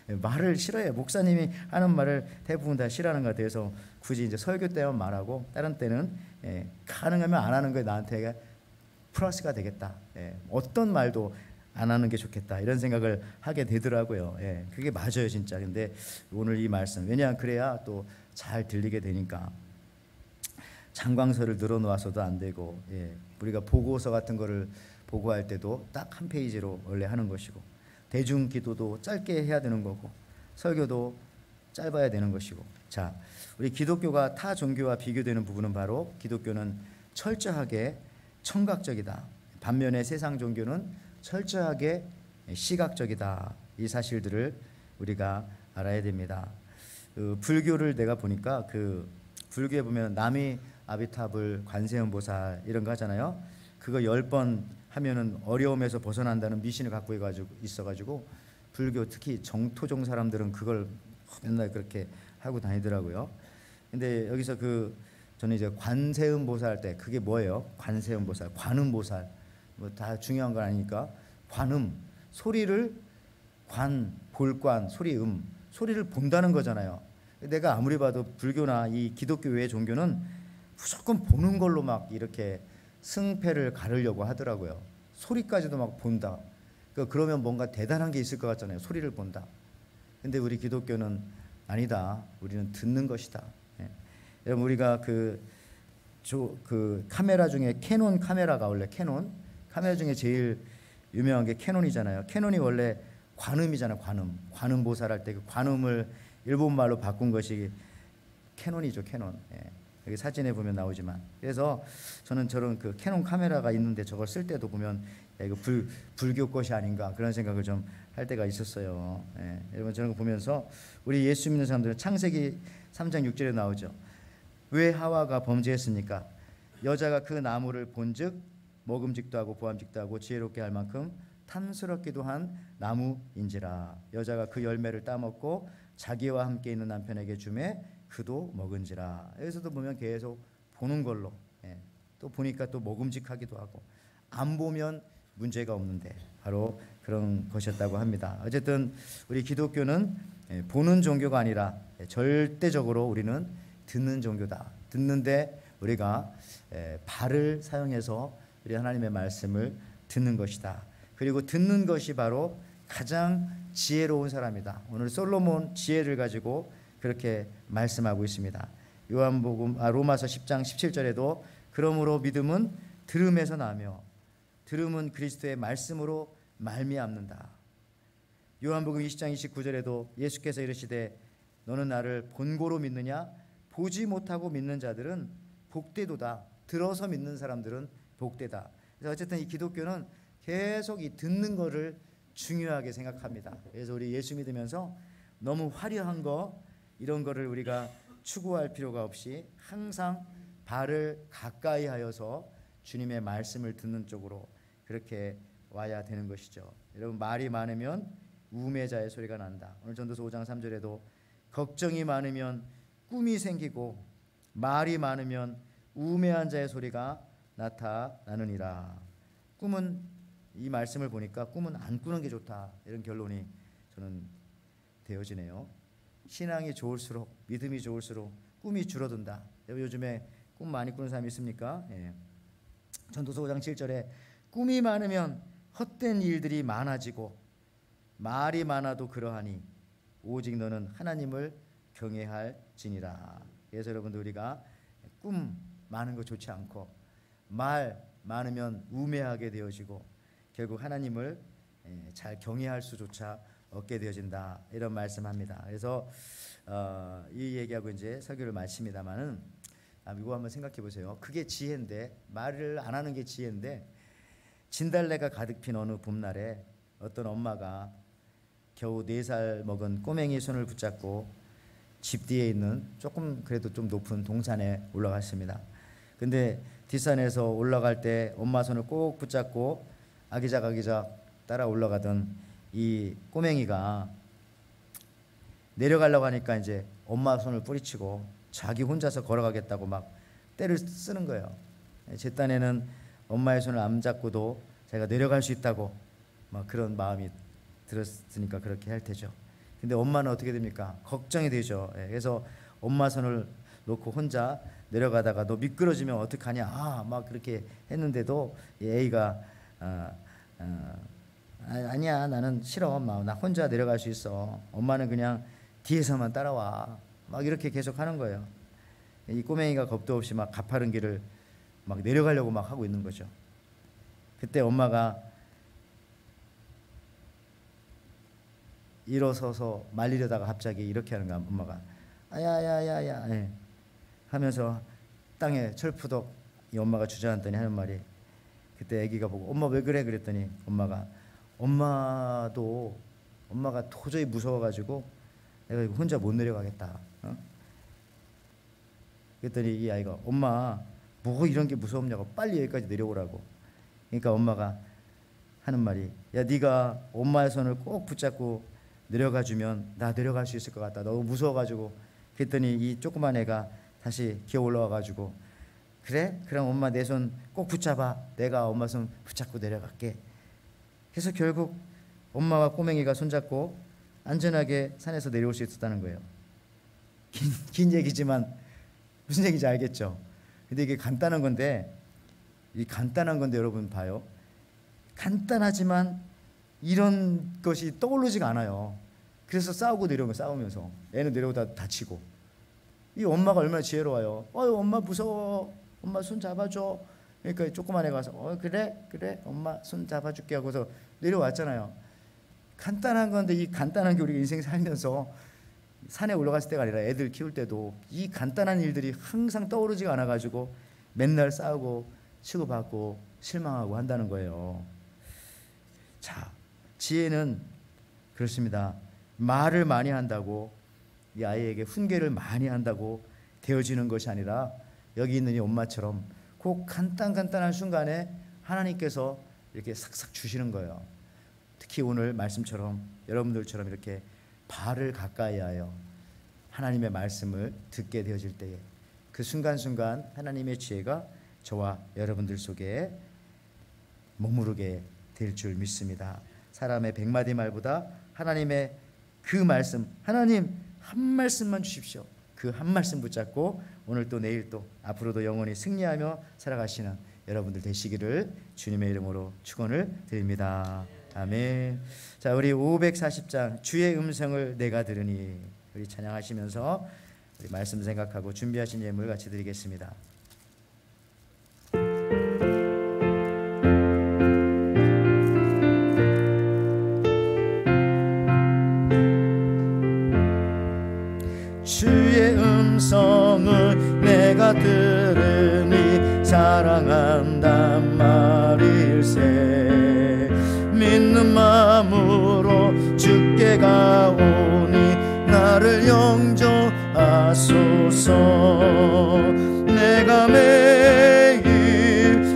말을 싫어해요. 목사님이 하는 말을 대부분 다 싫어하는 것 같아요. 그래서 굳이 이제 설교 때만 말하고 다른 때는 가능하면 안 하는 게 나한테 플러스가 되겠다. 어떤 말도 안 하는 게 좋겠다. 이런 생각을 하게 되더라고요. 그게 맞아요, 진짜. 근데 오늘 이 말씀, 왜냐하면 그래야 또 잘 들리게 되니까. 장광서를 늘어놓아서도 안 되고, 우리가 보고서 같은 거를 보고할 때도 딱 한 페이지로 원래 하는 것이고, 대중 기도도 짧게 해야 되는 거고, 설교도 짧아야 되는 것이고. 자, 우리 기독교가 타 종교와 비교되는 부분은 바로 기독교는 철저하게 청각적이다. 반면에 세상 종교는 철저하게 시각적이다. 이 사실들을 우리가 알아야 됩니다. 불교를 내가 보니까 불교에 보면 나미 아비타불 관세음보살 이런 거 하잖아요. 그거 10번 하면은 어려움에서 벗어난다는 미신을 갖고 있어가지고 불교 특히 정토종 사람들은 그걸 맨날 그렇게 하고 다니더라고요. 근데 여기서 저는 이제 관세음보살 할 때 그게 뭐예요? 관세음보살, 관음보살 뭐 다 중요한 건 아니니까 관음 소리를 볼관 소리음 소리를 본다는 거잖아요. 내가 아무리 봐도 불교나 이 기독교 외의 종교는 무조건 보는 걸로 막 이렇게 승패를 가르려고 하더라고요. 소리까지도 막 본다. 그러면 뭔가 대단한 게 있을 것 같잖아요. 소리를 본다. 근데 우리 기독교는 아니다. 우리는 듣는 것이다. 예. 여러분 우리가 그 카메라 중에 캐논 카메라가 원래 캐논 카메라 중에 제일 유명한 게 캐논이잖아요. 캐논이 원래 관음이잖아요. 관음 보살할 때 그 관음을 일본말로 바꾼 것이 캐논이죠. 캐논. 예. 여기 사진에 보면 나오지만, 그래서 저는 저런 그 캐논 카메라가 있는데 저걸 쓸 때도 보면 야, 이거 불교 것이 아닌가 그런 생각을 좀 할 때가 있었어요. 예. 여러분 저런 거 보면서 우리 예수 믿는 사람들은 창세기 3장 6절에 나오죠. 왜 하와가 범죄했습니까? 여자가 그 나무를 본즉 먹음직도 하고 보암직도 하고 지혜롭게 할 만큼 탐스럽기도 한 나무인지라. 여자가 그 열매를 따먹고 자기와 함께 있는 남편에게 주매 그도 먹은지라. 여기서도 보면 계속 보는 걸로, 예. 또 보니까 또 먹음직하기도 하고, 안 보면 문제가 없는데 바로 그런 것이었다고 합니다. 어쨌든 우리 기독교는 보는 종교가 아니라 절대적으로 우리는 듣는 종교다. 듣는데 우리가 발을 사용해서 우리 하나님의 말씀을 듣는 것이다. 그리고 듣는 것이 바로 가장 지혜로운 사람이다. 오늘 솔로몬 지혜를 가지고 그렇게 말씀하고 있습니다. 로마서 10장 17절에도 그러므로 믿음은 들음에서 나며 들음은 그리스도의 말씀으로 말미암는다. 요한복음 20장 29절에도 예수께서 이르시되 너는 나를 본고로 믿느냐? 보지 못하고 믿는 자들은 복되도다. 들어서 믿는 사람들은 복되다. 그래서 어쨌든 이 기독교는 계속 이 듣는 거를 중요하게 생각합니다. 그래서 우리 예수 믿으면서 너무 화려한 거 이런 거를 우리가 추구할 필요가 없이 항상 발을 가까이 하여서 주님의 말씀을 듣는 쪽으로 그렇게 와야 되는 것이죠. 여러분 말이 많으면 우매자의 소리가 난다. 오늘 전도서 5장 3절에도 걱정이 많으면 꿈이 생기고 말이 많으면 우매한 자의 소리가 나타나느니라. 꿈은 이 말씀을 보니까 꿈은 안 꾸는 게 좋다. 이런 결론이 저는 되어지네요. 신앙이 좋을수록 믿음이 좋을수록 꿈이 줄어든다. 요즘에 꿈 많이 꾸는 사람이 있습니까? 예. 전도서 5장 7절에 꿈이 많으면 헛된 일들이 많아지고 말이 많아도 그러하니 오직 너는 하나님을 경외할지니라. 그래서 여러분들 우리가 꿈 많은 거 좋지 않고 말 많으면 우매하게 되어지고 결국 하나님을 잘 경외할 수조차 얻게 되어진다. 이런 말씀합니다. 그래서 이 얘기하고 이제 설교를 마칩니다만은 이거 한번 생각해 보세요. 그게 지혜인데 말을 안 하는 게 지혜인데 진달래가 가득 핀 어느 봄날에 어떤 엄마가 겨우 4살 먹은 꼬맹이 손을 붙잡고 집 뒤에 있는 조금 그래도 좀 높은 동산에 올라갔습니다. 근데 뒷산에서 올라갈 때 엄마 손을 꼭 붙잡고 아기작 따라 올라가던 이 꼬맹이가 내려가려고 하니까 이제 엄마 손을 뿌리치고 자기 혼자서 걸어가겠다고 막 떼를 쓰는 거예요. 제 딴에는 엄마의 손을 안 잡고도 자기가 내려갈 수 있다고 막 그런 마음이 들었으니까 그렇게 할 테죠. 근데 엄마는 어떻게 됩니까? 걱정이 되죠. 그래서 엄마 손을 놓고 혼자 내려가다가 너 미끄러지면 어떡하냐 막 그렇게 했는데도 A가 아니야 나는 싫어 나 혼자 내려갈 수 있어. 엄마는 그냥 뒤에서만 따라와 막 이렇게 계속 하는 거예요. 이 꼬맹이가 겁도 없이 막 가파른 길을 막 내려가려고 막 하고 있는 거죠. 그때 엄마가 일어서서 말리려다가 갑자기 이렇게 하는 거야. 엄마가 아야야야야 하면서 땅에 철푸덕 이 엄마가 주저앉더니 하는 말이, 그때 아기가 보고 엄마 왜 그래 그랬더니 엄마가 도저히 무서워가지고 내가 이거 혼자 못 내려가겠다. 그랬더니 이 아이가 엄마 뭐 이런 게 무섭냐고 빨리 여기까지 내려오라고. 그러니까 엄마가 하는 말이 야 네가 엄마의 손을 꼭 붙잡고 내려가 주면 나 내려갈 수 있을 것 같다. 너무 무서워가지고. 그랬더니 이 조그만 애가 다시 기어 올라와가지고 그래? 그럼 엄마 내 손 꼭 붙잡아. 내가 엄마 손 붙잡고 내려갈게. 그래서 결국 엄마와 꼬맹이가 손잡고 안전하게 산에서 내려올 수 있었다는 거예요. 긴 얘기지만 무슨 얘기인지 알겠죠? 근데 이게 간단한 건데 여러분 봐요. 간단하지만 이런 것이 떠오르지가 않아요. 그래서 싸우고 내려오면 싸우면서 애는 내려오다 다치고. 이 엄마가 얼마나 지혜로워요. 엄마 무서워. 엄마 손 잡아줘. 그러니까 조그만 애가 와서 그래 엄마 손 잡아줄게 하고서 내려왔잖아요. 간단한 건데 이 간단한 게 우리가 인생 살면서 산에 올라갔을 때가 아니라 애들 키울 때도 이 간단한 일들이 항상 떠오르지가 않아가지고 맨날 싸우고 치고받고 실망하고 한다는 거예요. 자, 지혜는 그렇습니다. 말을 많이 한다고 이 아이에게 훈계를 많이 한다고 되어지는 것이 아니라 여기 있는 이 엄마처럼 그 간단한 순간에 하나님께서 이렇게 싹싹 주시는 거예요. 특히 오늘 말씀처럼 여러분들처럼 이렇게 발을 가까이 하여 하나님의 말씀을 듣게 되어질 때에 그 순간순간 하나님의 지혜가 저와 여러분들 속에 머무르게 될 줄 믿습니다. 사람의 100마디 말보다 하나님의 그 말씀, 하나님 한 말씀만 주십시오. 그 한 말씀 붙잡고 오늘 또 내일 또 앞으로도 영원히 승리하며 살아가시는 여러분들 되시기를 주님의 이름으로 축원을 드립니다. 아멘. 자, 우리 540장 주의 음성을 내가 들으니, 우리 찬양하시면서 우리 말씀 생각하고 준비하신 예물 같이 드리겠습니다. 주의 음성을 내가 들으니 사랑한단 말일세. 믿는 마음으로 주께 가오니 나를 영접하소서. 내가 매일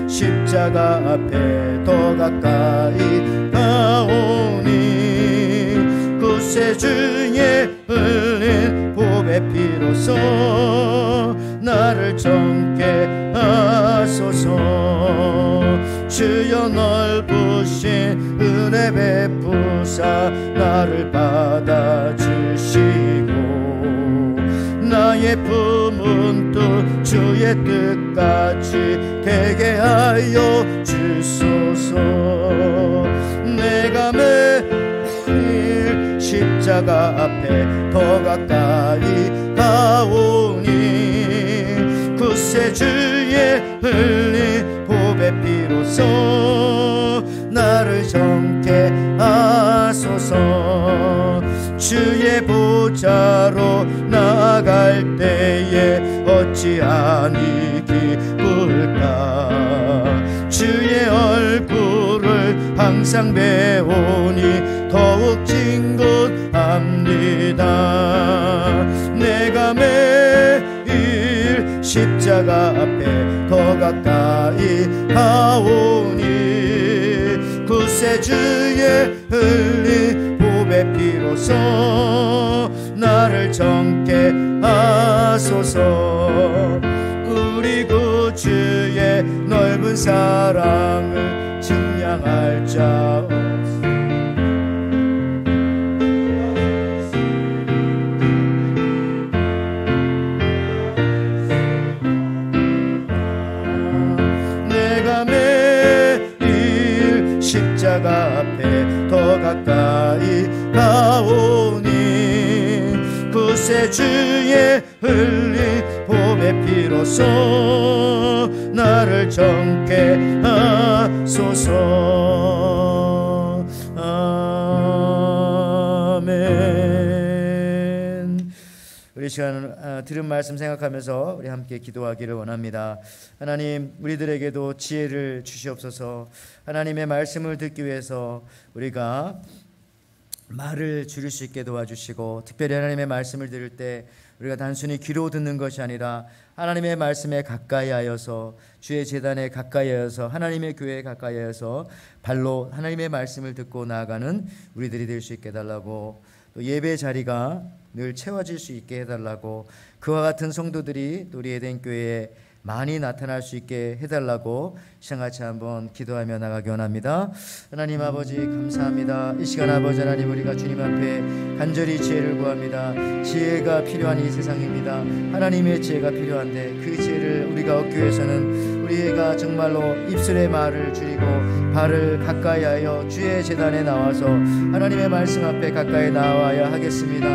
십자가 앞에 더 가까이 가오니 구세주의 흘린 보배 피로써 나를 정케 하소서. 주여 넓으신 은혜 베푸사 나를 받아주시고 나의 품은 뜻 주의 뜻같이 되게 하여 주소서. 내가 매일 십자가 앞에 더 가까이 가오니 구세주의 흘린 보배 피로써 나를 정케 하소서. 주의 보좌로 나아갈 때에 어찌하니 기쁠까. 주의 얼굴을 항상 배우니 더욱 진곳합니다. 내가 매일 십자가 앞에 더 가까이 가오니 구세주의 흘린 보배 피로써 나를 정케 하소서. 우리 구주의 넓은 사랑을 증량할 자 없소. 내가 매일 십자가 앞에 더 가까이 가오니 구세주의 흘린 보배 피로써 나를 정케 하소서. 아멘. 우리 시간 들은 말씀 생각하면서 우리 함께 기도하기를 원합니다. 하나님, 우리들에게도 지혜를 주시옵소서. 하나님의 말씀을 듣기 위해서 우리가 말을 줄일 수 있게 도와주시고, 특별히 하나님의 말씀을 들을 때 우리가 단순히 귀로 듣는 것이 아니라 하나님의 말씀에 가까이 하여서 주의 제단에 가까이 하여서 하나님의 교회에 가까이 하여서 발로 하나님의 말씀을 듣고 나아가는 우리들이 될 수 있게 해달라고, 또 예배 자리가 늘 채워질 수 있게 해달라고, 그와 같은 성도들이 또 우리 에덴 교회에 많이 나타날 수 있게 해달라고 시간같이 한번 기도하며 나가기 원합니다. 하나님 아버지 감사합니다. 이 시간 아버지 하나님, 우리가 주님 앞에 간절히 지혜를 구합니다. 지혜가 필요한 이 세상입니다. 하나님의 지혜가 필요한데 그 지혜를 우리가 얻기 위해서는 우리가 정말로 입술의 말을 줄이고 발을 가까이 하여 주의 제단에 나와서 하나님의 말씀 앞에 가까이 나와야 하겠습니다.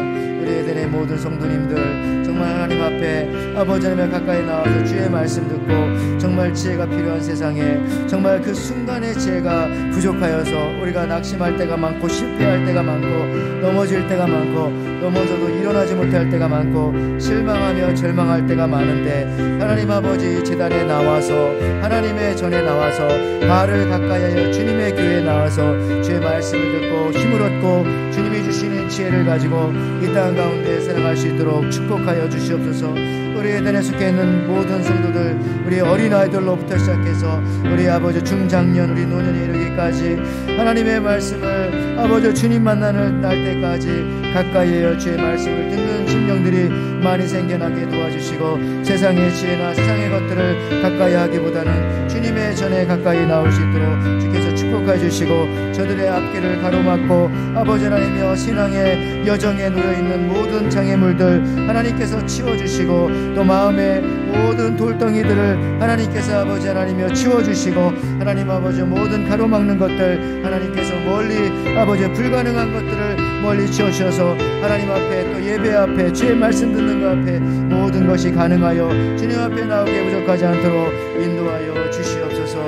우리 에덴의 모든 성도님들 정말 하나님 앞에 아버지 하나님 가까이 나와서 주의 말씀 듣고 정말 지혜가 필요한 세상에 정말 그 순간의 지혜가 부족하여서 우리가 낙심할 때가 많고 실패할 때가 많고 넘어질 때가 많고 넘어져도 일어나지 못할 때가 많고 실망하며 절망할 때가 많은데 하나님 아버지 제단에 나와서 하나님의 전에 나와서 발을 가까이 하여 주님의 교회에 나와서 주의 말씀을 듣고 힘을 얻고 주님이 주시는 지혜를 가지고 이 땅 가운데 살아갈 수 있도록 축복하여 주시옵소서. 우리 에덴에 속해 있는 모든 성도들 우리 어린아이들로부터 시작해서 우리 아버지 중장년 우리 노년에 이르기까지 하나님의 말씀을 아버지 주님 만나는 날 때까지 가까이 하여 주의 말씀을 듣는 심령들이 많이 생겨나게 도와주시고 세상의 지혜나 세상의 것들을 가까이 하기보다는 주님의 전에 가까이 나올 수 있도록 주께서 축복해 주시고 저들의 앞길을 가로막고 아버지 하나님이여 신앙의 여정에 놓여있는 모든 장애물들 하나님께서 치워주시고 또 마음의 모든 돌덩이들을 하나님께서 아버지 하나님이여 치워주시고 하나님 아버지 모든 가로막는 것들 하나님께서 멀리 아버지 불가능한 것들을 멀리 치우셔서 하나님 앞에 또 예배 앞에 주의 말씀 듣는 것 앞에 모든 것이 가능하여 주님 앞에 나오게 부족하지 않도록 인도하여 주시옵소서.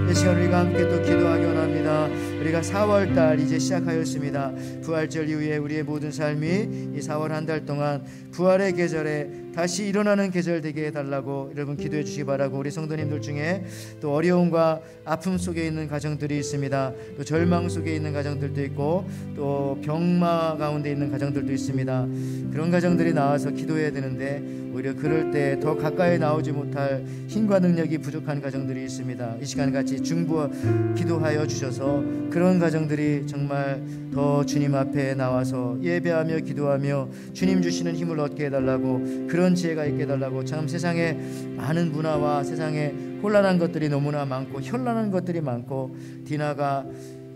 이 시간 우리가 함께 또 기도하기 원합니다. 우리가 4월달 이제 시작하였습니다. 부활절 이후에 우리의 모든 삶이 이 4월 한 달 동안 부활의 계절에 다시 일어나는 계절 되게 해달라고 여러분 기도해 주시기 바라고 우리 성도님들 중에 또 어려움과 아픔 속에 있는 가정들이 있습니다. 또 절망 속에 있는 가정들도 있고 또 병마 가운데 있는 가정들도 있습니다. 그런 가정들이 나와서 기도해야 되는데 오히려 그럴 때 더 가까이 나오지 못할 힘과 능력이 부족한 가정들이 있습니다. 이 시간 같이 중보 기도하여 주셔서 그런 가정들이 정말 더 주님 앞에 나와서 예배하며 기도하며 주님 주시는 힘을 얻게 해달라고 그런 지혜가 있게 해달라고. 참 세상에 많은 문화와 세상에 혼란한 것들이 너무나 많고 현란한 것들이 많고 디나가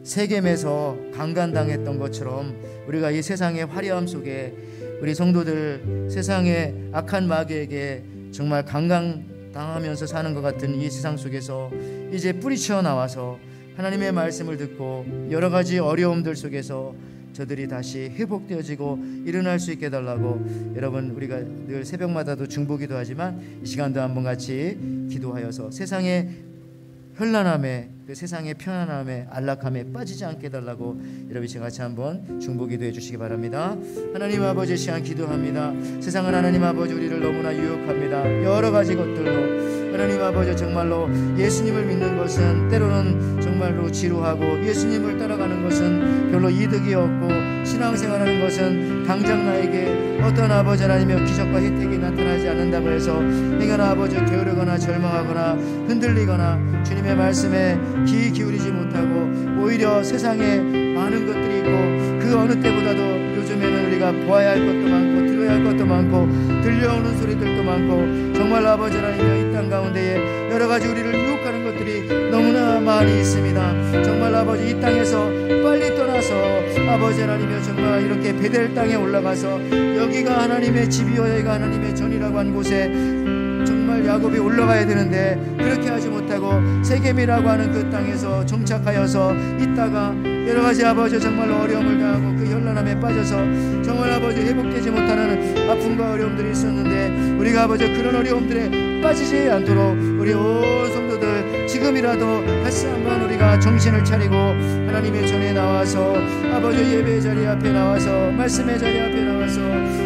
세겜에서 강간당했던 것처럼 우리가 이 세상의 화려함 속에 우리 성도들 세상의 악한 마귀에게 정말 강간당하면서 사는 것 같은 이 세상 속에서 이제 뿌리쳐 나와서 하나님의 말씀을 듣고 여러 가지 어려움들 속에서 저들이 다시 회복되어지고 일어날 수 있게 해달라고. 여러분 우리가 늘 새벽마다도 중보기도 하지만 이 시간도 한번 같이 기도하여서 세상의 현란함에 그 세상의 편안함에 안락함에 빠지지 않게 해달라고 여러분 이제 같이 한번 중보기도해 주시기 바랍니다. 하나님 아버지 시간 기도합니다. 세상은 하나님 아버지 우리를 너무나 유혹합니다. 여러 가지 것들로 하나님 아버지 정말로 예수님을 믿는 것은 때로는 정말로 지루하고 예수님을 따라가는 것은 별로 이득이 없고 신앙생활하는 것은 당장 나에게 어떤 아버지 하나님의 기적과 혜택이 나타나지 않는다고 해서 행여나 아버지 게으르거나 절망하거나 흔들리거나 주님의 말씀에 귀 기울이지 못하고 오히려 세상에 많은 것들이 있고 그 어느 때보다도 요즘에는 우리가 보아야 할 것도 많고 들어야 할 것도 많고 들려오는 소리들도 많고 정말 아버지 하나님의 이 땅 가운데에 여러 가지 우리를 유혹하는 것들이 너무나 많이 있습니다. 정말 아버지 이 땅에서 빨리 떠나서 아버지 하나님이여 정말 이렇게 베델 땅에 올라가서 여기가 하나님의 집이요 여기가 하나님의 전이라고 한 곳에 정말 야곱이 올라가야 되는데 그렇게 하지 못하고 세겜이라고 하는 그 땅에서 정착하여서 있다가 여러 가지 아버지 정말 어려움을 당하고 그 현란함에 빠져서 정말 아버지 회복되지 못하는 아픔과 어려움들이 있었는데 우리가 아버지 그런 어려움들에 빠지지 않도록 우리 온 성도들 지금이라도 다시 한번 우리가 정신을 차리고 하나님의 전에 나와서 아버지 예배의 자리 앞에 나와서 말씀의 자리 앞에 나와서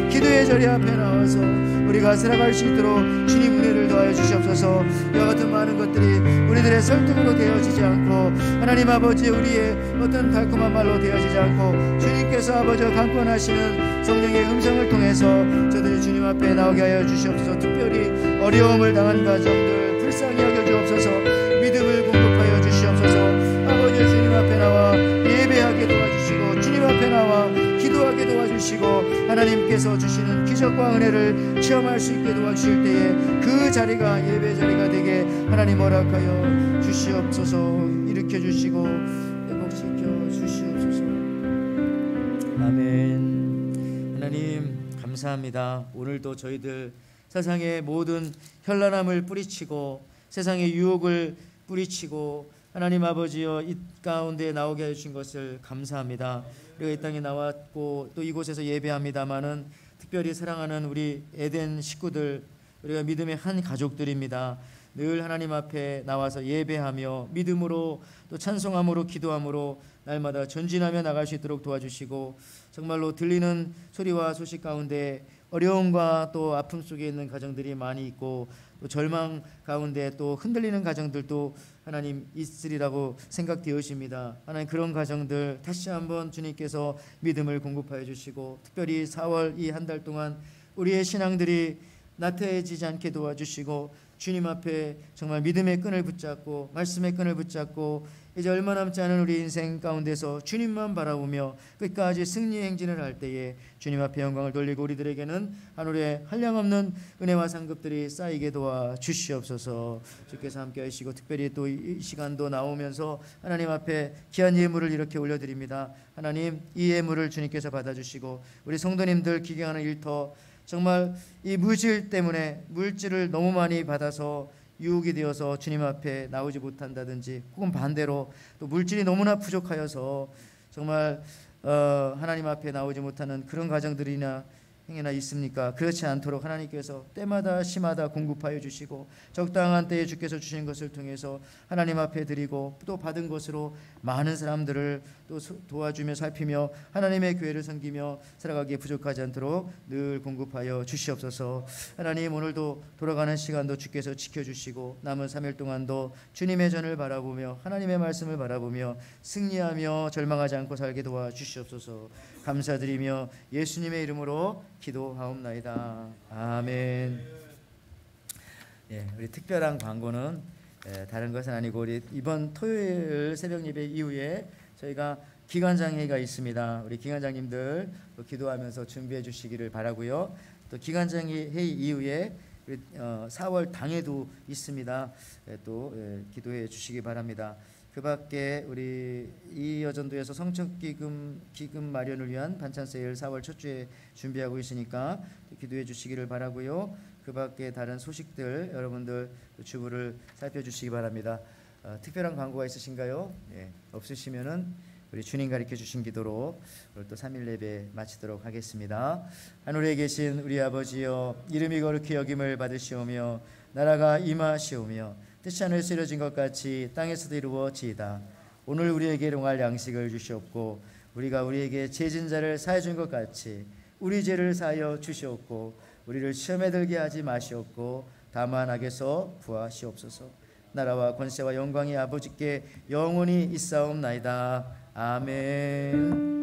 기도의 자리 앞에 나와서 우리가 살아갈 수 있도록 주님 은혜를 더하여 주시옵소서. 이와 같은 많은 것들이 우리들의 설득으로 되어지지 않고 하나님 아버지 우리의 어떤 달콤한 말로 되어지지 않고 주님께서 아버지 강권하시는 성령의 음성을 통해서 저들이 주님 앞에 나오게 하여 주시옵소서. 특별히 어려움을 당한 가정들 불쌍히 여겨 주옵소서. 믿음을 공급하여 주시옵소서. 아버지 주님 앞에 나와 예배하게 도와주시고 주님 앞에 나와 기도하게 도와주시고 하나님께서 주시는 기적과 은혜를 체험할 수 있게 도와주실 때에 그 자리가 예배 자리가 되게 하나님 허락하여 주시옵소서. 일으켜 주시고 회복시켜 주시옵소서. 아멘. 하나님 감사합니다. 오늘도 저희들 세상의 모든 현란함을 뿌리치고 세상의 유혹을 뿌리치고 하나님 아버지여 이 가운데 나오게 해주신 것을 감사합니다. 우리가 이 땅에 나왔고 또 이곳에서 예배합니다마는 특별히 사랑하는 우리 에덴 식구들, 우리가 믿음의 한 가족들입니다. 늘 하나님 앞에 나와서 예배하며 믿음으로 또 찬송함으로 기도함으로 날마다 전진하며 나갈 수 있도록 도와주시고, 정말로 들리는 소리와 소식 가운데 어려움과 또 아픔 속에 있는 가정들이 많이 있고 또 절망 가운데 또 흔들리는 가정들도 하나님 있으리라고 생각되어집니다. 하나님 그런 가정들 다시 한번 주님께서 믿음을 공급하여 주시고, 특별히 4월 이 한 달 동안 우리의 신앙들이 나태해지지 않게 도와주시고, 주님 앞에 정말 믿음의 끈을 붙잡고 말씀의 끈을 붙잡고 이제 얼마 남지 않은 우리 인생 가운데서 주님만 바라보며 끝까지 승리의 행진을 할 때에 주님 앞에 영광을 돌리고 우리들에게는 하늘에 한량없는 은혜와 상급들이 쌓이게 도와주시옵소서. 주께서 함께 하시고, 특별히 또 이 시간도 나오면서 하나님 앞에 귀한 예물을 이렇게 올려드립니다. 하나님 이 예물을 주님께서 받아주시고, 우리 성도님들 기경하는 일터, 정말 이 물질 때문에 물질을 너무 많이 받아서 유혹이 되어서 주님 앞에 나오지 못한다든지, 혹은 반대로 또 물질이 너무나 부족하여서 정말 하나님 앞에 나오지 못하는 그런 가정들이나 행여나 있습니까? 그렇지 않도록 하나님께서 때마다 시마다 공급하여 주시고 적당한 때에 주께서 주신 것을 통해서 하나님 앞에 드리고 또 받은 것으로 많은 사람들을 또 도와주며 살피며 하나님의 교회를 섬기며 살아가기에 부족하지 않도록 늘 공급하여 주시옵소서. 하나님 오늘도 돌아가는 시간도 주께서 지켜주시고 남은 3일 동안도 주님의 전을 바라보며 하나님의 말씀을 바라보며 승리하며 절망하지 않고 살게 도와주시옵소서. 감사드리며 예수님의 이름으로 기도하옵나이다. 아멘. 예, 우리 특별한 광고는 다른 것은 아니고 우리 이번 토요일 새벽 예배 이후에 저희가 기관장회의가 있습니다. 우리 기관장님들 또 기도하면서 준비해 주시기를 바라고요. 또 기관장회의 이후에 4월 당에도 있습니다. 또 기도해 주시기 바랍니다. 그 밖에 우리 이 여전도에서 성적기금 마련을 위한 반찬 세일 4월 첫 주에 준비하고 있으니까 기도해 주시기를 바라고요. 그 밖에 다른 소식들 여러분들 주부를 살펴주시기 바랍니다. 특별한 광고가 있으신가요? 예, 없으시면은 우리 주님 가르쳐 주신 기도로 오늘 또 3일 예배 마치도록 하겠습니다. 하늘에 계신 우리 아버지여, 이름이 거룩히 여김을 받으시오며 나라가 임하시오며 뜻이 하늘에서 이루어진 것 같이 땅에서도 이루어지이다. 오늘 우리에게 일용할 양식을 주시옵고 우리가 우리에게 죄진 자를 사해 준 것 같이 우리 죄를 사하여 주시옵고 우리를 시험에 들게 하지 마시옵고 다만 악에서 구하시옵소서. 나라와 권세와 영광이 아버지께 영원히 있사옵나이다. 아멘.